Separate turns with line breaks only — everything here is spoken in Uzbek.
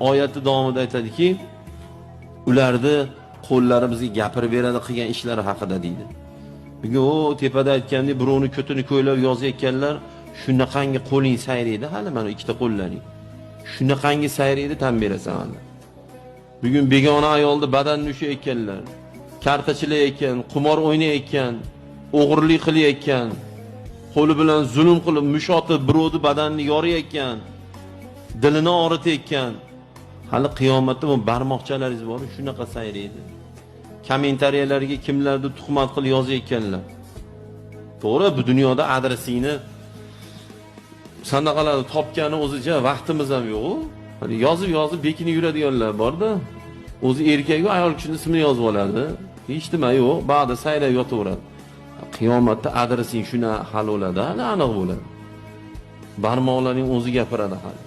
Oyatning davomida aytadiki, ularni qo'llari bizga gapirib beradi qilgan ishlari haqida deydi. Bugun o tepada aytgandek, birovni ko'tini ko'ylab yozayotganlar, shunaqangi qo'ling sayraydi, hali mana ikkita qo'llaring. Shunaqangi sayraydi tan berasan hali. Bugun begona ayolni badanini ushlayotganlar, kartachilayotgan, qumor o'ynayotgan, o'g'irlik qilayotgan, qo'li bilan zulm qilib, mushotib birovni badanini yorayotgan, dilini og'ritayotgan, hali qiyomatda bu barmoqchalaringiz bor, shunaqa sayraydi. Kommentariyalarga kimlarni tuhmat qilib yozayotganlar. To'g'ri, bu dunyoda adresingni sanaqalarni topgani o'zicha vaqtimiz ham yo'q. Hani yozib bekinib yuradiganlar bor-da. O'zi erkak va ayol kishining ismini yozib oladi. Hech nima yo'q, ba'da sayrab yotaveradi. Qiyomatda adresing shuna hal bo'ladi, hali aniq bo'ladi. Barmoqlarning o'zi gapiradi hali.